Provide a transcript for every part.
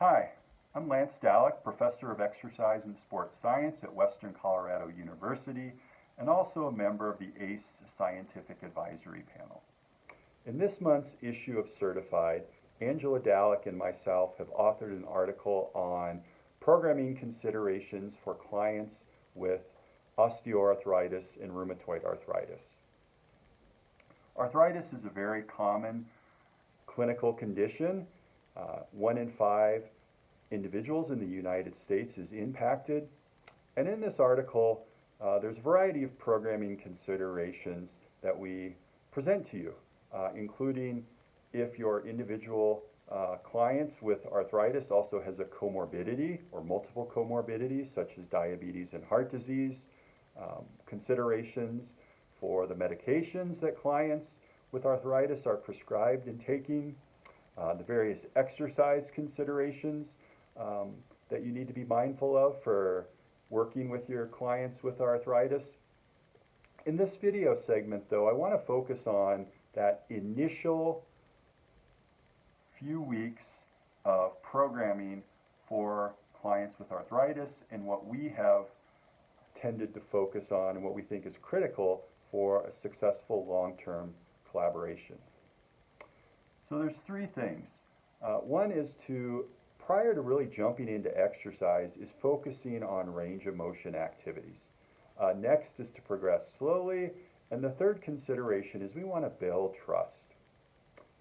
Hi, I'm Lance Dalleck, Professor of Exercise and Sports Science at Western Colorado University and also a member of the ACE Scientific Advisory Panel. In this month's issue of Certified, Angela Dalleck and myself have authored an article on programming considerations for clients with osteoarthritis and rheumatoid arthritis. Arthritis is a very common clinical condition. 1 in 5 individuals in the United States is impacted. And in this article, there's a variety of programming considerations that we present to you, including if your individual clients with arthritis also has a comorbidity or multiple comorbidities such as diabetes and heart disease, considerations for the medications that clients with arthritis are prescribed and taking, the various exercise considerations that you need to be mindful of for working with your clients with arthritis. In this video segment, though, I want to focus on that initial few weeks of programming for clients with arthritis and what we have tended to focus on and what we think is critical for a successful long-term collaboration. So there's three things. One is prior to really jumping into exercise, is focusing on range of motion activities. Next is to progress slowly, and the third consideration is we want to build trust.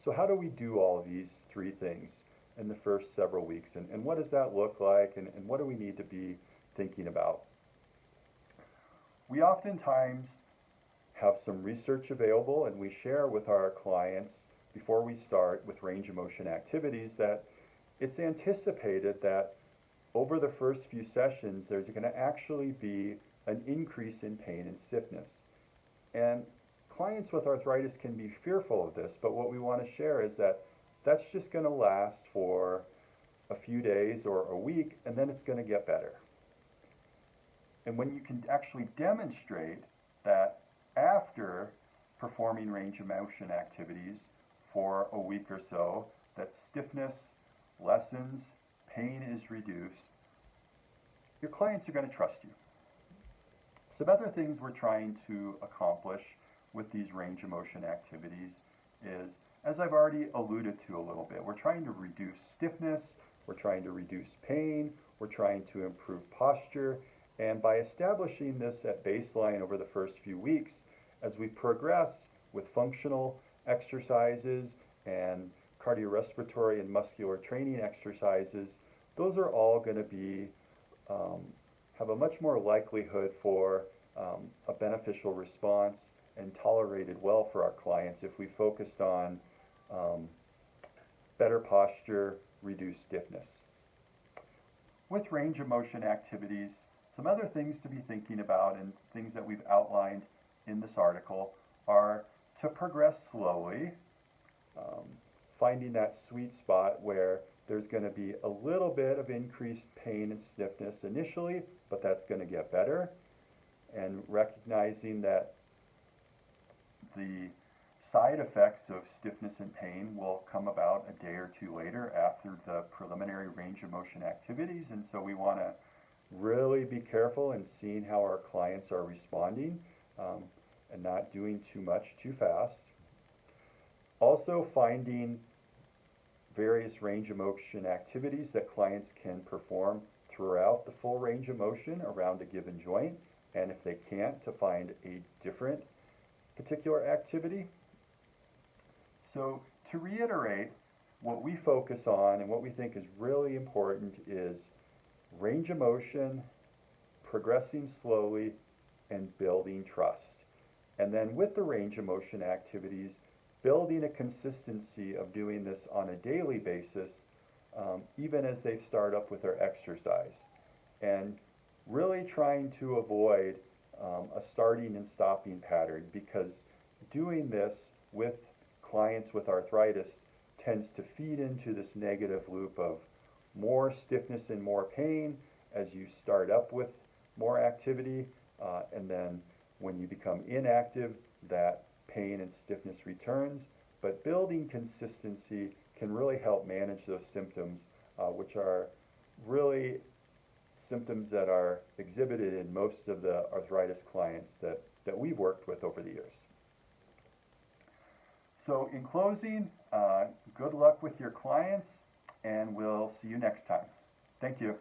So how do we do all of these three things in the first several weeks, and what does that look like, and what do we need to be thinking about? We oftentimes have some research available, and we share with our clients before we start with range of motion activities that it's anticipated that over the first few sessions there's going to actually be an increase in pain and stiffness. And clients with arthritis can be fearful of this, but what we want to share is that that's just going to last for a few days or a week, and then it's going to get better. And when you can actually demonstrate that after performing range of motion activities for a week or so, that stiffness lessens, pain is reduced, your clients are going to trust you. Some other things we're trying to accomplish with these range of motion activities is, as I've already alluded to a little bit, we're trying to reduce stiffness, we're trying to reduce pain, we're trying to improve posture, and by establishing this at baseline over the first few weeks, as we progress with functional exercises and cardiorespiratory and muscular training exercises, those are all going to be have a much more likelihood for a beneficial response and tolerated well for our clients if we focused on better posture, reduced stiffness. With range of motion activities, some other things to be thinking about and things that we've outlined in this article are to progress slowly, finding that sweet spot where there's going to be a little bit of increased pain and stiffness initially, but that's going to get better, and recognizing that the side effects of stiffness and pain will come about a day or two later after the preliminary range of motion activities, and so we want to really be careful in seeing how our clients are responding and not doing too much too fast. Also finding various range of motion activities that clients can perform throughout the full range of motion around a given joint, and if they can't, to find a different particular activity. So to reiterate, what we focus on and what we think is really important is range of motion, progressing slowly, and building trust. And then with the range of motion activities, building a consistency of doing this on a daily basis, even as they start up with their exercise. And really trying to avoid a starting and stopping pattern, because doing this with clients with arthritis tends to feed into this negative loop of more stiffness and more pain as you start up with more activity, and then when you become inactive, that pain and stiffness returns. But building consistency can really help manage those symptoms which are really symptoms that are exhibited in most of the arthritis clients that we've worked with over the years. So in closing, good luck with your clients, and we'll see you next time. Thank you.